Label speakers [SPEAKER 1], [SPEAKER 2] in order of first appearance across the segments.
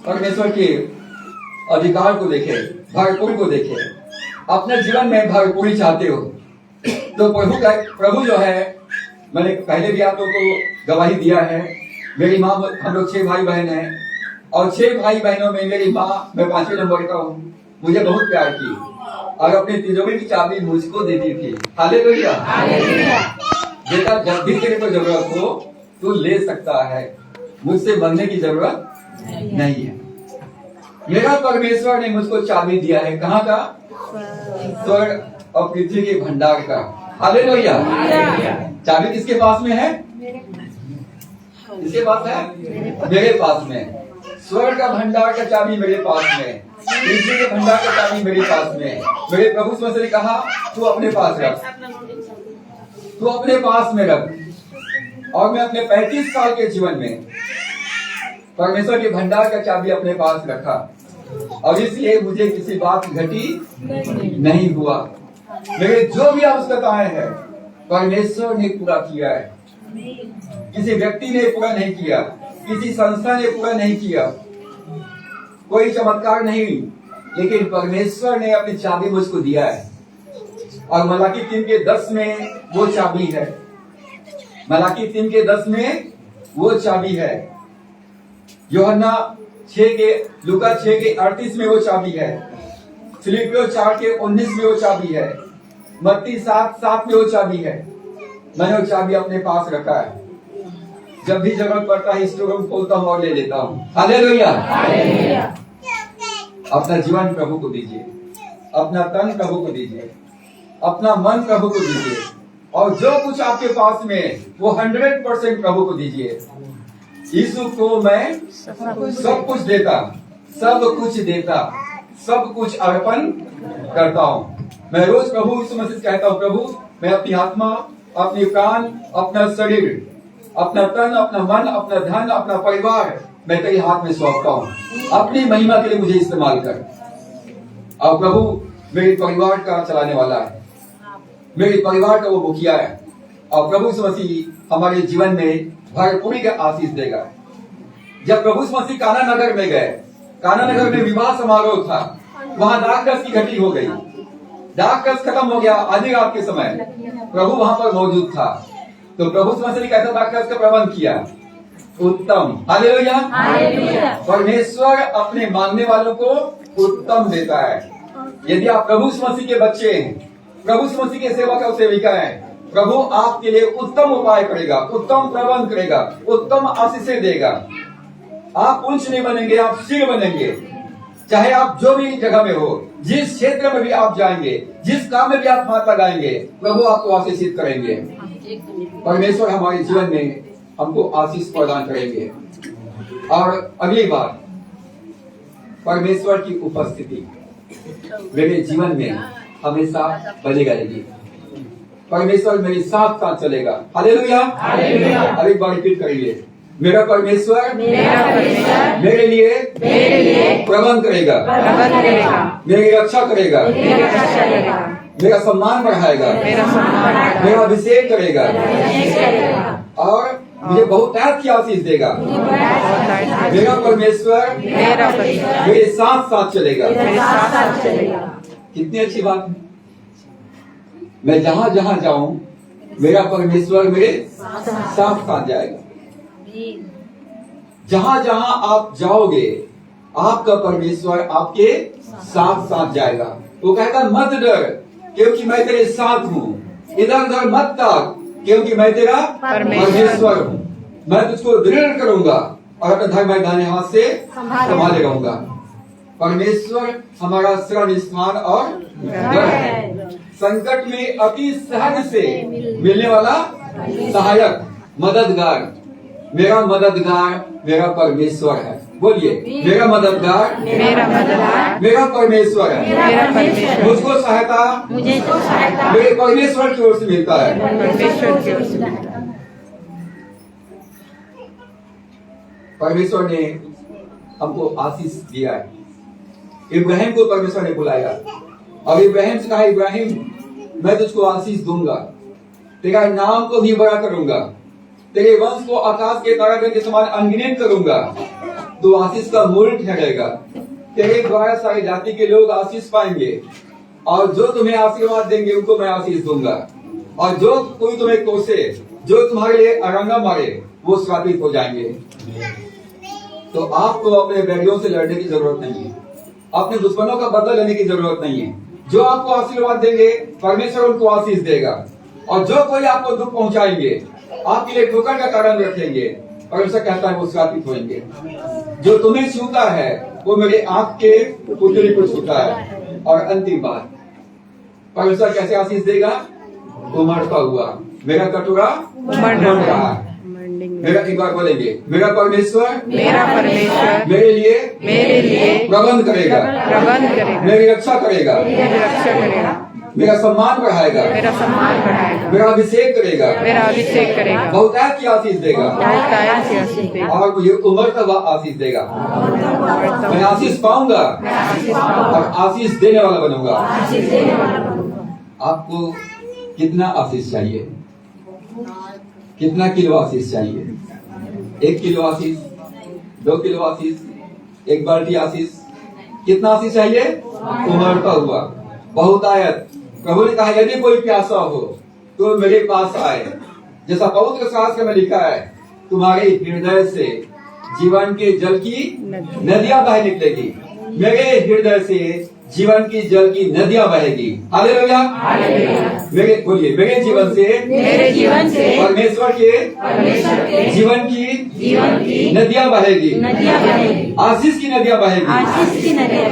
[SPEAKER 1] परमेश्वर के अधिकार को देखे, भरपूरी को देखे, अपने जीवन में भरपूरी चाहते हो तो प्रभु जो है, मैंने पहले भी आप लोगों को गवाही दिया है, मेरी माँ, हम लोग 6 भाई बहन हैं और 6 भाई बहनों में मेरी माँ, मैं 5वें नंबर का हूँ, मुझे बहुत प्यार की और अपनी तिजोरी की चाबी मुझको देती थी। हालेलुया। बेटा, जब भी तेरे को जरूरत हो तू ले सकता है, मुझसे मांगने की जरूरत नहीं है। मेरा परमेश्वर ने मुझको चाबी दिया है, कहाँ का? स्वर्ग और पृथ्वी के भंडार का। हालेलुया। चाबी किसके पास में है? किसके पास है? मेरे पास में। स्वर्ग का भंडार का चाबी मेरे पास में, पृथ्वी के भंडार का चाबी मेरे पास में। मेरे प्रभु से ने कहा तू अपने पास रख, तू अपने पास में रख। और मैं अपने 35 साल के जीवन में परमेश्वर के भंडार का चाबी अपने पास रखा और इसलिए मुझे किसी बात की घटी नहीं हुआ। मेरे जो भी आवश्यकताएं हैं परमेश्वर ने पूरा किया है। किसी व्यक्ति ने पूरा नहीं किया, किसी संस्था ने पूरा नहीं किया, कोई चमत्कार नहीं, लेकिन परमेश्वर ने अपनी चाबी मुझको दिया है। और मलाकी 3 के 10 में वो चाबी है। मलाकी 3 के 10 में वो चाबी है। यूहन्ना 6 के, लूका 6 के 38 में वो चाबी है। फिलिपियो 4 के 19 में वो चाबी है। मत्ती 7:7 में वो चाबी है। मैंने वो चाबी अपने पास रखा है। जब भी जरूरत पड़ता है स्टोर रूम खोलता हूँ और ले लेता हूँ। हालेलुया। अपना जीवन प्रभु को दीजिए, अपना तन प्रभु को दीजिए, अपना मन प्रभु को दीजिए और जो कुछ आपके पास में वो 100% प्रभु को दीजिए। यीशु को मैं सब कुछ देता, सब कुछ अर्पण करता हूँ। मैं रोज प्रभु यीशु मसीह से कहता हूँ, प्रभु मैं अपनी आत्मा, अपनी प्राण, अपना शरीर, अपना तन, अपना मन, अपना धन, अपना परिवार मैं तेरे हाथ में सौंपता हूँ। अपनी महिमा के लिए मुझे इस्तेमाल कर। और प्रभु मेरे परिवार का चलाने वाला है, मेरे परिवार का वो मुखिया है। और प्रभु यीशु मसीह हमारे जीवन में भरपूरी का आशीष देगा। जब प्रभु यीशु मसीह काना नगर में गए, काना नगर में विवाह समारोह था, वहां दाखरस की घटी हो गई, दाखरस खत्म हो गया। आधी रात के समय प्रभु वहां पर मौजूद था, तो प्रभु यीशु मसीह ने कैसा दाखरस का प्रबंध किया? उत्तम। हालेलुया। परमेश्वर अपने मांगने वालों को उत्तम देता है। यदि आप प्रभु यीशु मसीह के बच्चे हैं, प्रभु यीशु मसीह के सेवक और सेविका हैं, प्रभु आपके लिए उत्तम उपाय करेगा, उत्तम प्रबंध करेगा, उत्तम आशीषें देगा। आप पुंछ नहीं बनेंगे, आप सिर बनेंगे। चाहे आप जो भी जगह में हो, जिस क्षेत्र में भी आप जाएंगे, जिस काम में भी आप हाथ लगाएंगे, प्रभु आपको आशीषित करेंगे। परमेश्वर हमारे जीवन में हमको आशीष प्रदान करेंगे। और अगली बात, परमेश्वर की उपस्थिति मेरे जीवन में हमेशा बनी रहेगी। परमेश्वर मेरे साथ साथ चलेगा। हालेलुया। अब एक बार रिपीट करिए, मेरा परमेश्वर मेरे लिए प्रबंध करेगा, मेरी रक्षा करेगा, मेरा सम्मान बढ़ाएगा, मेरा अभिषेक करेगा और मुझे बहुत की आशीष देगा। मेरा परमेश्वर मेरे साथ साथ चलेगा। कितनी अच्छी बात है। मैं जहां जहां जाऊं मेरा परमेश्वर मेरे साथ साथ जाएगा। जहां जहां आप जाओगे आपका परमेश्वर आपके साथ साथ जाएगा। वो कहता मत डर क्योंकि मैं तेरे साथ हूँ, इधर उधर मत ताक क्योंकि मैं तेरा परमेश्वर हूँ। मैं तुझको दृढ़ करूंगा और अपने धर्म दाहिने हाथ से संभाले रहूंगा। परमेश्वर हमारा शरण स्थान और गढ़ है, संकट में अति सहज से मिलने वाला सहायक, मददगार। मेरा मददगार मेरा परमेश्वर है। बोलिए, मेरा मददगार मेरा परमेश्वर है। मुझको सहायता मेरे परमेश्वर की ओर से मिलता है। परमेश्वर ने हमको आशीष दिया है। इब्राहिम को परमेश्वर ने बुलाया और इब्राहिम से कहा, इब्राहिम मैं तुझको आशीष दूंगा, तेरा नाम को भी बड़ा करूंगा, तेरे वंश को आकाश के तारागण के समान अनगिनत करूंगा। तो आशीष का मूल ठहरेगा। तेरे द्वारा सारी जाति के लोग आशीष पाएंगे, और जो तुम्हें आशीर्वाद देंगे उनको मैं आशीष दूंगा, और जो कोई तुम्हें कोसे, जो तुम्हारे लिए अरंगा मारे, वो श्रापित हो जाएंगे। तो आपको अपने बैरियों से लड़ने की जरूरत नहीं है, अपने दुश्मनों का बदला लेने की जरूरत नहीं है। जो आपको आशीर्वाद देंगे परमेश्वर उनको आशीष देगा, और जो कोई आपको दुख पहुंचाएंगे, आपके लिए ठोकर का कारण रखेंगे, परमेश्वर कहता है वो श्रापित होंगे। जो तुम्हें छूता है वो मेरे आंख के पुतली को छूता है। और अंतिम बात, परमेश्वर कैसे आशीष देगा? उमड़ता हुआ। मेरा कटोरा उमड़ रहा है। मेरा, एक बार बोलेंगे, मेरा परमेश्वर मेरे लिए प्रबंध करेगा, मेरी रक्षा करेगा, मेरा सम्मान बढ़ाएगा, मेरा अभिषेक करेगा, बहुतायत की आशीष देगा, और मुझे उमड़ता हुआ आशीष देगा। मैं आशीष पाऊंगा और आशीष देने वाला बनूंगा। आपको कितना आशीष चाहिए? कितना किलो आशीष चाहिए? 1 किलो आशीष, 2 किलो आशीष, 1 बाल्टी आशीष? कितना आशीष चाहिए? उमड़ता हुआ, बहुतायत। प्रभु ने कहा यदि कोई प्यासा हो तो मेरे पास आए। जैसा पवित्र शास्त्र में लिखा है, तुम्हारे हृदय से जीवन के जल की नदियां बह निकलेगी। मेरे हृदय से जीवन की जल की नदियां बहेगी। हालेलुया। मेरे बोलिए, मेरे जीवन से परमेश्वर के जीवन की नदियां बहेगी, आशीष की नदियां बहेगी,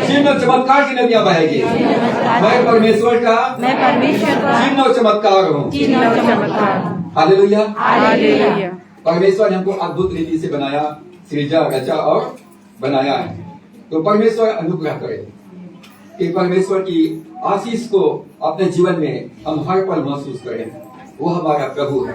[SPEAKER 1] चिन्ह चमत्कार की नदियां बहेगी। मैं परमेश्वर का चिन्ह और चमत्कार हूँ। हालेलुया। परमेश्वर ने हमको अद्भुत रीति से बनाया, सृजा, रचा और बनाया है। तो परमेश्वर अनुग्रह करे कि परमेश्वर की आशीष को अपने जीवन में हम हर पल महसूस करें। वो हमारा प्रभु है।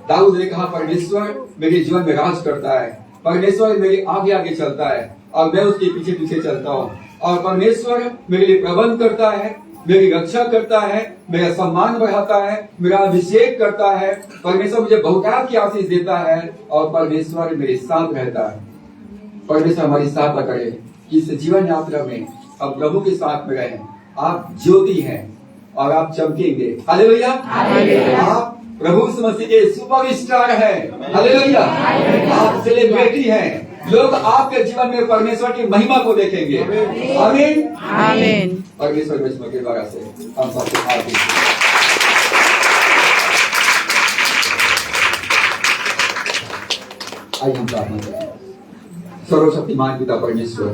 [SPEAKER 1] दाऊद ने कहा, परमेश्वर मेरे जीवन में राज करता है, परमेश्वर मेरे आगे आगे चलता है और मैं उसके पीछे पीछे चलता हूँ, और परमेश्वर मेरे लिए प्रबंध करता है, मेरी रक्षा करता है, मेरा सम्मान बढ़ाता है, मेरा अभिषेक करता है। परमेश्वर मुझे बहुतायत की आशीष देता है, और परमेश्वर मेरे साथ रहता है। परमेश्वर हमारी सहायता करे इस जीवन यात्रा में अब प्रभु के साथ में रहें। आप ज्योति हैं और आप चमकेंगे। हालेलुया। आप प्रभु यीशु मसीह के सुपरस्टार हैं। हालेलुया। आप सेलिब्रिटी हैं। लोग आपके जीवन में परमेश्वर की महिमा को देखेंगे। आमीन। आमीन। परमेश्वर के द्वारा से हम सबको आशीष। आइए हम प्रार्थना करें। सर्वशक्तिमान पिता परमेश्वर,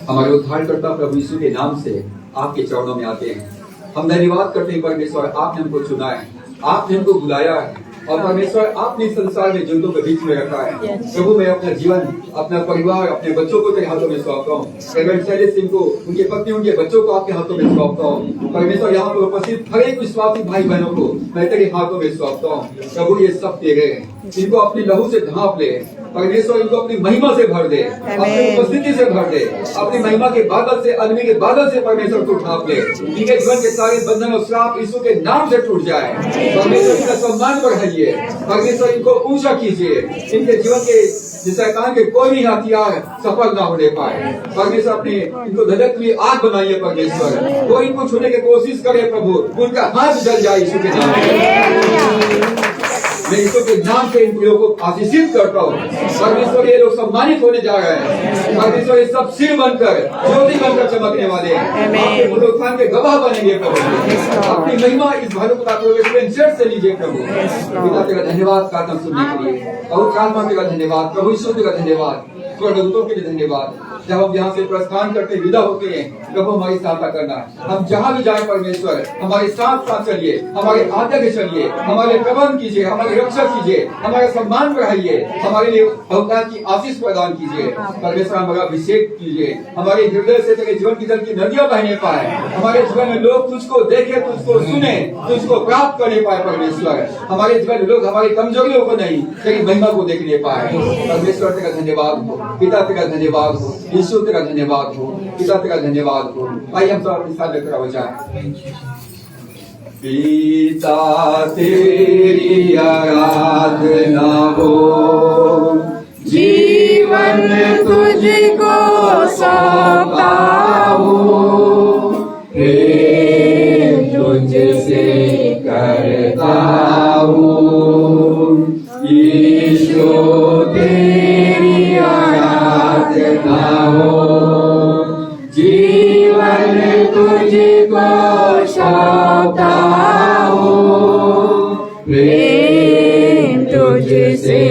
[SPEAKER 1] हमारे उद्धारकर्ता प्रभु यीशु के नाम से आपके चरणों में आते हैं। हम धन्यवाद करते हैं परमेश्वर, आपने हमको चुना है, आपने हमको बुलाया है, और परमेश्वर आपने संसार में जिंदों के बीच में रखा है। प्रभु मैं अपना जीवन, अपना परिवार, अपने बच्चों को तेरे हाथों में सौंपता हूँ। रेवरेंड शैलेश सिंह को, उनके पत्नी, उनके बच्चों को आपके हाथों में सौंपता हूँ। परमेश्वर यहाँ पर उपस्थित हर एक विश्वासी भाई बहनों को मैं तेरे हाथों में सौंपता हूँ। प्रभु ये सब तेरे हैं, इनको अपनी लहू से ढांप ले। परमेश्वर इनको अपनी महिमा से भर दे, अपनी उपस्थिति से भर दे, अपनी महिमा के बादल से, आदमी के बादल से परमेश्वर को ढांप ले। इनके जीवन के सारे बंधन और श्राप यीशु के नाम से टूट जाए। परमेश्वर इनका सम्मान बढ़ाइए, परमेश्वर इनको ऊंचा कीजिए। इनके जीवन के शैतान के कोई भी हथियार सफल ना होने पाए। परमेश्वर अपने इनको धधक हुई आग बनाइए। परमेश्वर कोई इनको छूने की कोशिश करे, प्रभु उनका हाथ जल जाए यीशु के नाम में। मैं यीशु के नाम से इन लोगों को आशीषित करता हूँ। परमेश्वर ये लोग सम्मानित होने जा रहे हैं। परमेश्वर ये सब सिर बनकर, ज्योति बनकर चमकने वाले हैं। आपके पुनरुत्थान के गवाह बनेंगे प्रभु। अपनी महिमा इस भानुपता से लीजिए प्रभु। पिता तेरा धन्यवाद प्रार्थना सुनने के लिए, और आत्मा तेरा धन्यवाद, प्रभु यीशु तेरा धन्यवाद, स्वर्गदूतों के लिए धन्यवाद। जब हम यहाँ से प्रस्थान करते विदा होते हैं, प्रभु हमारी सहायता करना। हम जहाँ भी जाए परमेश्वर हमारे साथ साथ चलिए, हमारे आगे चलिए, हमारे प्रबंध कीजिए, हमारी रक्षा कीजिए, हमारा सम्मान बढ़ाइए, हमारे लिए बहुतायत की आशीष प्रदान कीजिए। परमेश्वर हमारा अभिषेक कीजिए, हमारे हृदय से तेरे जीवन की जल की नदियां बहने पाए। हमारे जीवन में लोग तुझको देखे, तुझको सुने, तुझको प्राप्त करने पाए। परमेश्वर हमारे जीवन में लोग हमारी कमजोरियों को नहीं, तेरी महिमा को देखने पाए। परमेश्वर तेरा धन्यवाद हो, पिता तेरा धन्यवाद हो, यीशु तेरा धन्यवाद हो, पिता तेरा धन्यवाद हो। आइए हम सब अपने साथ लेकर हो जाए। पिता तेरी आराधना हो, जी
[SPEAKER 2] जीवन तुझको सौंपता हूँ, प्रेम तुझसे करता हूँ, यीशु तेरी आराधना हो, जीवन तुझको सौंपता हूँ, प्रेम तुझसे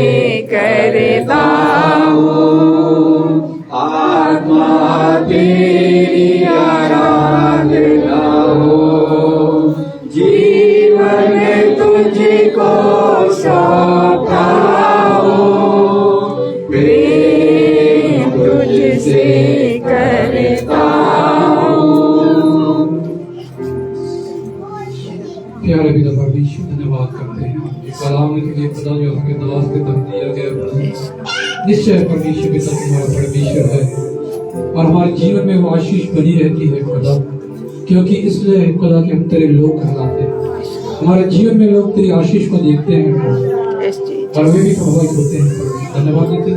[SPEAKER 2] करता हूँ, आत्मा तेरी आराधना हो, जीवन तुझको सौंपता हूँ, प्रेम तुझसे करता हूँ।
[SPEAKER 3] प्यारे पिता परमेश्वर, धन्यवाद करते हैं आपके कलाम के लिए खुदा जो हमें दास के तक दिया गया। निश्चय परमेश्वर पिता तुम्हारा परमेश्वर है और हमारे जीवन में वो आशीष बनी रहती है खुदा, क्योंकि इसलिए खुदा के हम तेरे लोग कहलाते हैं। हमारे जीवन में लोग तेरी आशीष को देखते हैं और वे भी प्रभावित होते हैं। धन्यवाद देते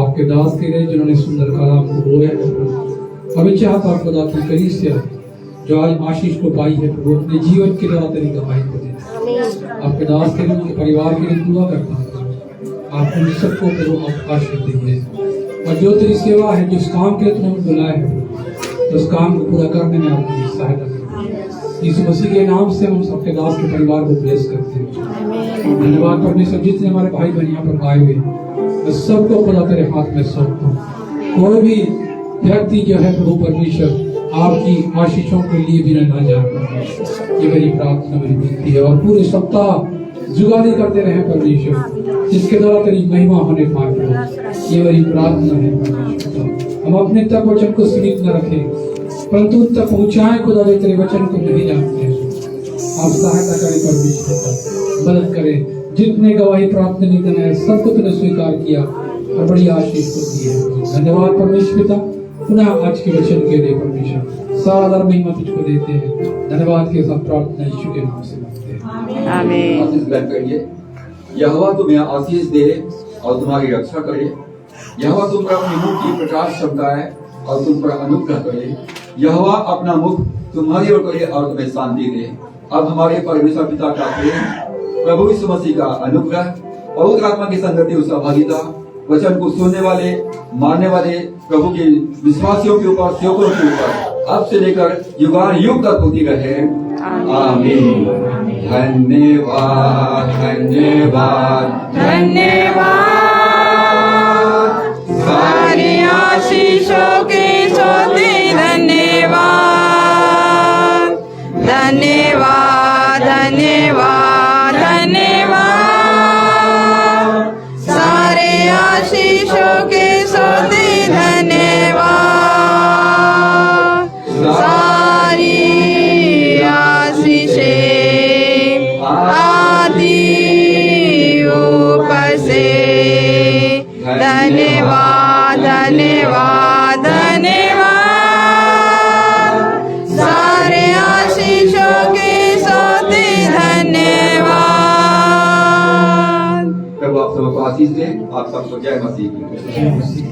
[SPEAKER 3] आपके दास के लिए जिन्होंने सुंदर कलाम को बोया है। हमें चाहता खुदा की कलीसिया जो आज आशीष को पाई है प्रभु, अपने जीवन के द्वारा तेरी गवाही को देते। आपके दास के लिए, उनके परिवार के लिए दुआ करता हूँ, आप उन सबको प्रभु आप आशीष दीजिए और जो तेरी सेवा है, जिस काम के लिए तुमने बुलाया है, उस काम को पूरा करने में आपकी सहायता करें। यीशु मसीह के नाम से हम सबके दास के परिवार को ब्लेस करते हैं। धन्यवाद परमेश्वर, जितने हमारे भाई बहन यहाँ पर आए हुए मैं सबको खुदा तेरे हाथ में सौंपता हूँ। कोई भी व्यक्ति जो है प्रभु परमेश्वर आपकी आशीषों के लिए भी न जाता, ये मेरी प्रार्थना, मेरी विनती है। और पूरे सप्ताह जुगाली करते रहे परमेश्वर, जिसके द्वारा तेरी महिमा होने पाए, ये मेरी प्रार्थना है परमेश्वर। हम अपने तक वचन को सीमित न रखें, परंतु उन तक पहुंचाएं खुदा जो तेरे वचन को नहीं जानते हैं। आप सहायता करें परमेश्वर, मदद करें। जितने गवाही प्राप्त नहीं करना है, सबको तूने स्वीकार किया और बड़ी आशीष को दी है। धन्यवाद परमेश्वर पिता, पुनः आज के वचन के लिए परमेश्वर सारा महिमा तुझको देते हैं। धन्यवाद के साथ प्रार्थना यीशु के नाम से मांगते हैं,
[SPEAKER 2] आमीन।
[SPEAKER 1] आशीष ग्रहण करिए। यहोवा तुम्हें आशीष दे और तुम्हारी रक्षा करे। यहोवा तुम पर अपने मुख की प्रकाश चमकाए और तुम पर अनुग्रह करे। यहोवा अपना मुख तुम्हारी ओर करे और तुम्हें शांति दे। अब हमारे परमेश्वर पिता का प्रेम, प्रभु यीशु मसीह का अनुग्रह, पवित्र आत्मा की संगति, उसका भागीदार, वचन को सुनने वाले, मानने वाले प्रभु के विश्वासियों के ऊपर, सेवकों के ऊपर अब से लेकर युगानुयुग तक होती रहे। आमीन। धन्यवाद, धन्यवाद,
[SPEAKER 2] धन्यवाद। सारी आशीषों के सोते धन्यवाद, धन्यवाद, धन्यवाद, धन्यवाद। सारे आशीषों के सोते धन्यवाद, सारी आशीषें आदि ऊपर से। धन्यवाद, धन्यवाद, धन्यवाद। सारे आशीषों के सोते धन्यवाद।
[SPEAKER 1] प्रभु आप सबको आशीष दे। आप सबको जय मसीह की।